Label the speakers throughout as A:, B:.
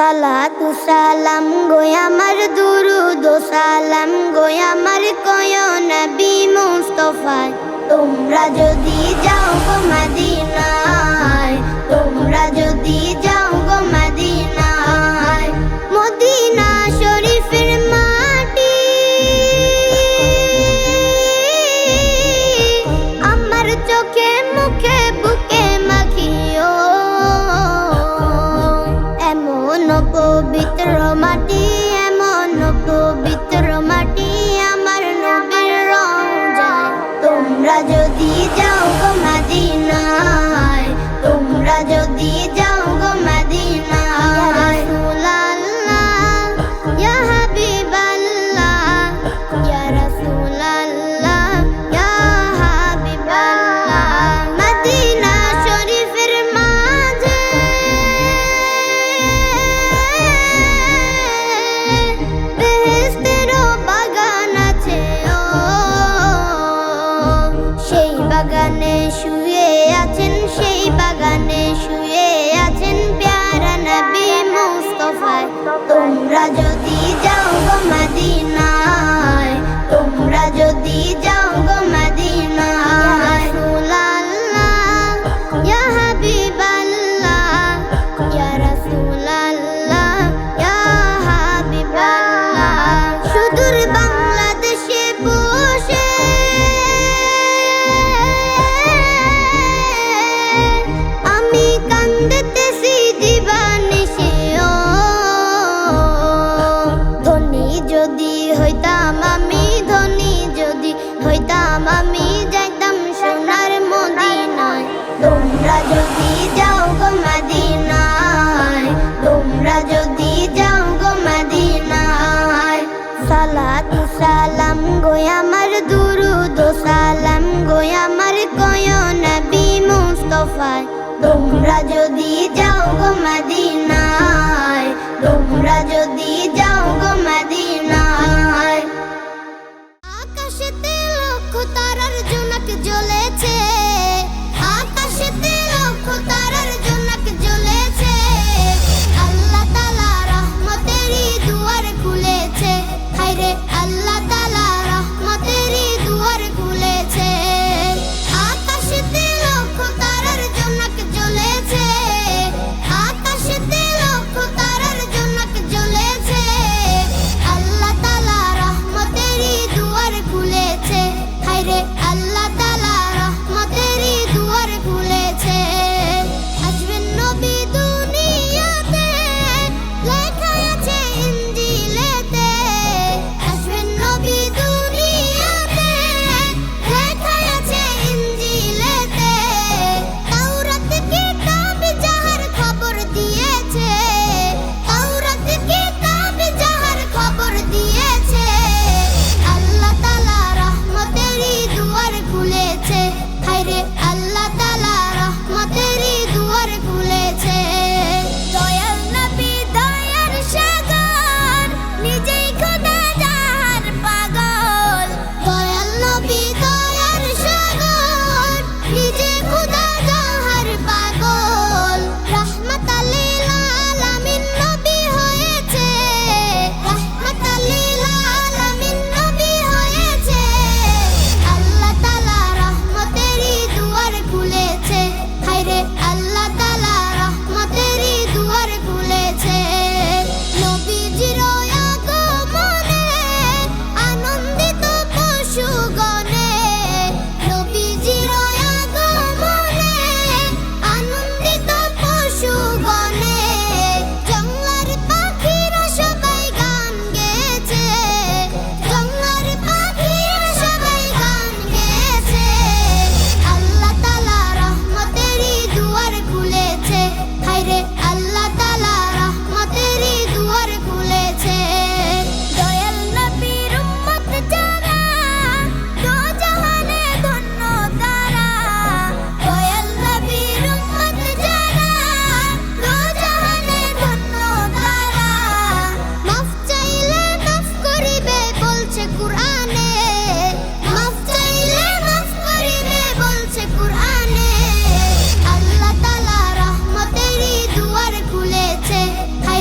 A: সালাতু সালাম গো আমার দুরুদ ও সালাম গো আমার কয় নবী মুস্তাফায়। তোমরা যদি যাও গো মদিনায়, তোমরা যদি যাও গো মদিনায়, মদিনা শরীফের মাটি আমার চোখে মুখে বুকে মাখিও। এমন পবিত্র মাটি, এমন পবিত্র মাটি আমার নবীর রওজায়। তোমরা যদি যাও গো মদিনায়, তোমরা যদি যাও গো মদিনায়, ইয়া হাবিবাল্লাহ, ইয়া রাসূলাল্লাহ, ইয়া হাবিবাল্লাহ। মদিনা শরীফের মাঝে বেহেশতেরও বাগান আছে ও, সেই বাগানে শুয়ে আছেন, সেই বাগানে শুয়ে আছেন প্যারা নবী মুস্তাফায়। তোমরা যদি যাও গো মদিনায়, তোমরা যদি যাও গো মদিনায়, রাসূলুল্লাহ, ইয়া হাবিবাল্লাহ, ইয়া রাসূলুল্লাহ, ইয়া হাবিবাল্লাহ। সুদূর বাংলাদেশে বসে আমি কান্দিতেছি দিবানিশি ও। ধনী যদি হইতাম আমি, ধনী যদি হইতাম আমি, যাইতাম সোনার মদিনায়। তোমরা যদি যাও গো মদিনায়, তোমরা যদি যাও গো মদিনায়। সালাতু সালাম গো আমার দুরুদ ও সালাম গো আমার কয় নবী মুস্তাফায়। তোমরা যদি যাও গো মদিনায়, তোমরা যদি যাও গো মদিনায়। আকাশেতে লক্ষ তারার জোনাক জ্বলেছে, আকাশেতে লক্ষ তারার জোনাক জ্বলেছে। আল্লাহ তাআলা রহমতেরই দুয়ার খুলেছে, হায়রে আল্লাহ তাআলা রহমতেরই দুয়ার খুলেছে। আকাশেতে লক্ষ তারার জোনাক জ্বলেছে, আকাশেতে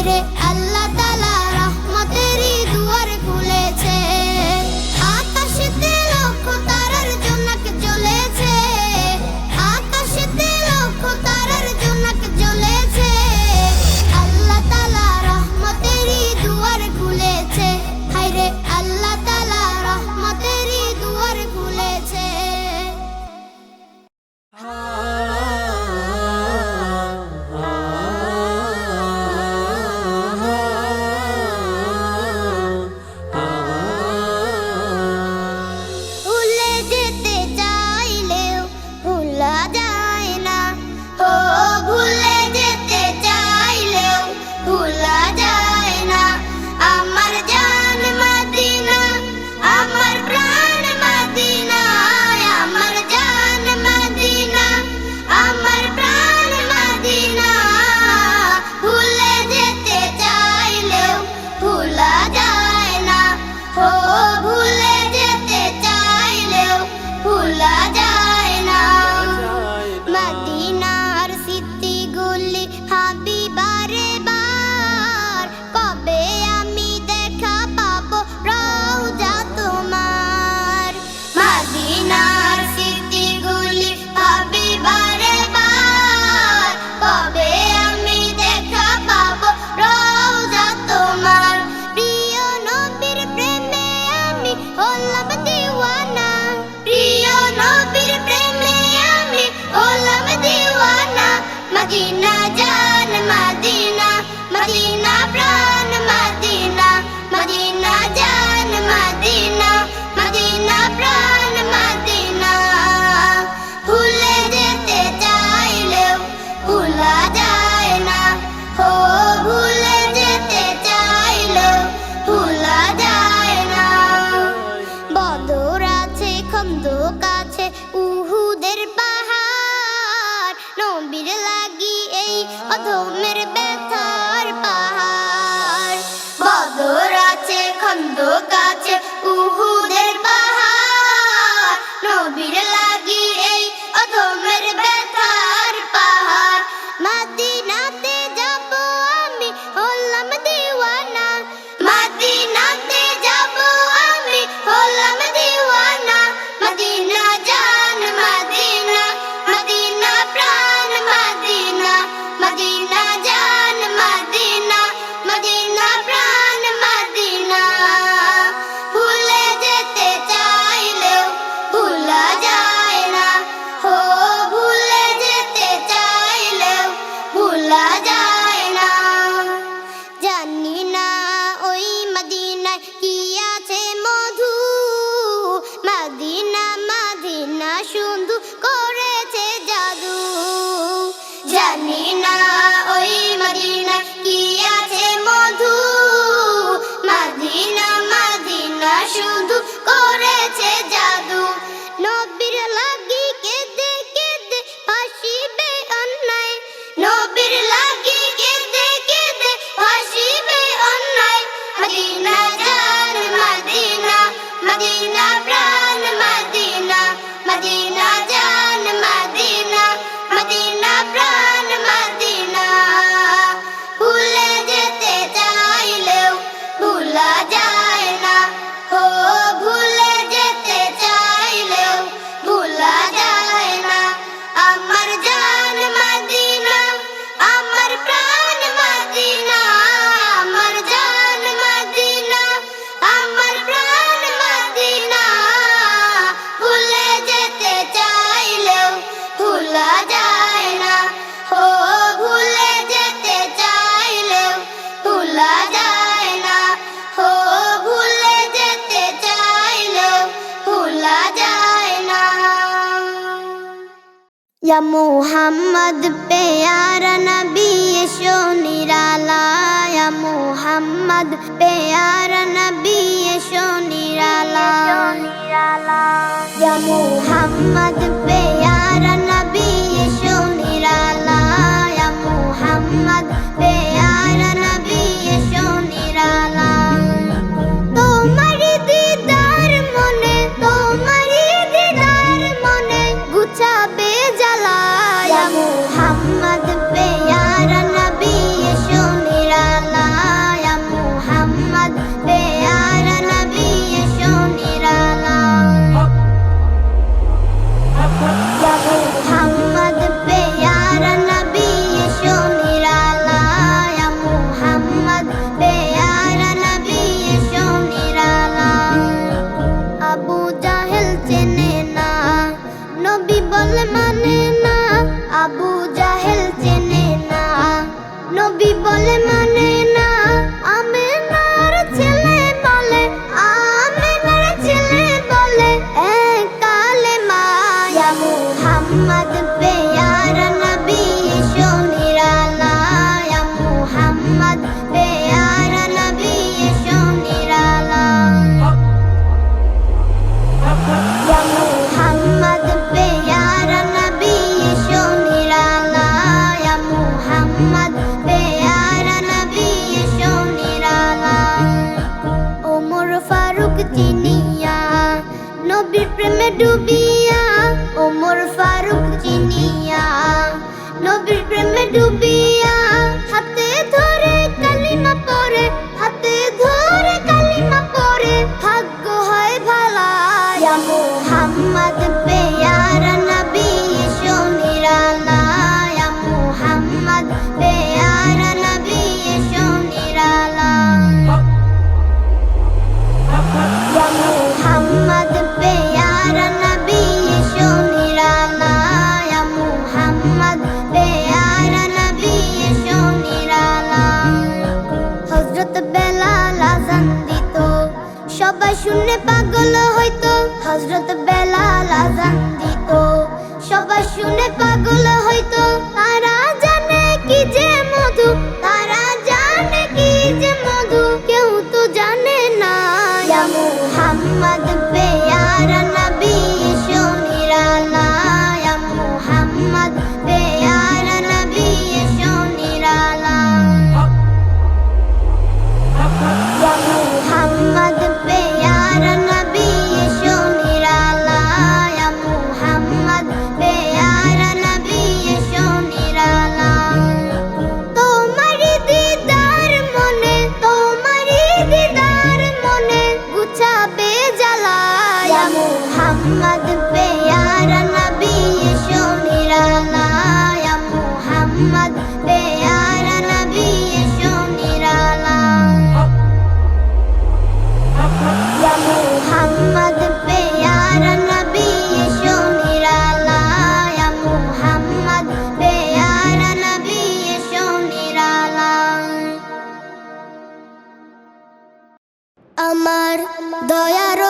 A: হায়রে আল্লাহ তাআলা রহমতেরই দুয়ার খুলেছে। আকাশেতে লক্ষ তারার জোনাক জ্বলেছে, আকাশেতে লক্ষ তারার জোনাক জ্বলেছে। আল্লাহ তাআলা রহমতেরই দুয়ার খুলেছে, হায়রে আল্লাহ তাআলা রহমতেরই দুয়ার খুলেছে। ভুলে যেতে চাইলেও ভোলা যায় না, ও ভুলে যেতে চাইলেও ভোলা যায় না। আমার জান মদিনা, আমার প্রাণ মদিনা, আমার জান মদিনা, আমার প্রাণ মদিনা। ভুলে যেতে চাইলেও ভোলা যায় না, ও ভুলে যেতে চাইলেও ভোলা যায় না। মদিনার স্মৃতিগুলি ভাবি বারে বার, কবে আমি দেখা পাবো রওজা তোমার। মদিনার স্মৃতিগুলি ভাবি বারে বার, কবে আমি দেখা পাবো রওজা তোমার। প্রিয় নবীর প্রেমে আমি হলাম দিওয়ানা, প্রিয় নবীর প্রেমে আমি হলাম দিওয়ানা। মদিনা জান মদিনা, মদিনা প্রাণ মদিনা, মদিনা জান মদিনা, মদিনা প্রাণ মদিনা। ভুলে যেতে চাইলেও ভোলা যায় না, ও ভুলে যেতে চাইলেও ভোলা যায় না। বদর আছে, খন্দক আছে, উহুদের পাহাড়, নবীর লাগি এই অধমের ব্যথার পাহাড়। বদর আছে, খন্দক আছে, উহুদের পাহাড়, নবীর লাগি এই অধমের ব্যথার পাহাড়। মদিনাতে যাব আমি হলাম দিওয়ানা, মদিনাতে যাব আমি হলাম দিওয়ানা। মদিনা জান মদিনা, মদিনা প্রাণ মদিনা, মদিনা জান মদিনা, মদিনা প্রাণ মদিনা। ভুলে যেতে চাইলেও ভোলা যায় না, ও ভুলে যেতে চাইলেও ভোলা যায় না। জানি না ওই মদিনায় কি আছে মধু, মদিনা মদিনা শুধু করেছে জাদু। জানি না ওই মদিনায় কি আছে মধু, মদিনা মদিনা শুধু করেছে জাদু। নবীর লাগি কেঁদে কেঁদে ভাসিবে অন্যায়, নবীর লাগি কেঁদে কেঁদে ভাসিবে অন্যায়। মদিনা জান মদিনা, মদিনা প্রাণ মদিনা, মদিনা জান মদিনা, মদিনা প্রাণ মদিনা। ভুলে যেতে চাইলেও ভোলা যায় না, ও ভুলে যেতে চাইলেও ভোলা যায় না। আমার জান মদিনা, আমার প্রাণ মদিনা, আমার জান মদিনা, আমার প্রাণ মদিনা। ভুলে যেতে চাইলেও ভোলা যায় না, ও ভুলে যেতে চাইলেও ভোলা যায় না, ও ভুলে যেতে চাইলেও ভোলা যায় না। या मोहम्मद प्यारा नबी यशो निराला, या मोहम्मद प्यारा नबी यशो निराला, या मोहम्मद प्यारा नबी यशो निराला, या मोहम्मद प्यारा नबी यशो निराला। तुम्हारी दीदार मने, तुम्हारी दीदार मने गुछाबे জ্বালা। या मोहम्मद प्यारा नबी यशो निराला, ডুবিয়া ওমর ফারুক চিনিয়া নবীর প্রেমে ডুবিয়া হাতে ধরে কালিমা পড়ে হাতে ধরে কালিমা পড়ে ভাগ্য হয় ভালা ইয়া মুহাম্মদ পেয়ারা নবী এসো নিরালা ইয়া মুহাম্মদ পেয়ারা নবী এসো নিরালা ইয়া মুহাম্মদ পেয়ারা নবী এসো নিরালা ইয়া মুহাম্মদ পেয়ারা নবী এসো নিরালা হযরত বেলাল আযান দিত সবাই শুনে পাগল হইতো হযরত বেলাল আযান দিত সবাই শুনে পাগল হইতো তারা জানে কি যে মধু তারা জানে কি যে মধু কেউ তো জানে না ইয়া মুহাম্মদ পেয়ারা নবী এসো নিরালা ইয়া মুহাম্মদ পেয়ারা নবী এসো নিরালা ইয়া মুহাম্মদ পেয়ারা নবী এসো নিরালা ইয়া মুহাম্মদ পেয়ারা নবী এসো নিরালা তোমারি দিদার মনে গুছাবে জ্বালা ইয়া মুহাম্মদ পেয়ারা নবী এসো নিরালা ইয়া মুহাম্মদ পেয়ারা নবী এসো নিরালা ইয়া মুহাম্মদ পেয়ারা নবী এসো নিরালা ইয়া মুহাম্মদ পেয়ারা নবী এসো নিরালা আমার দয়ার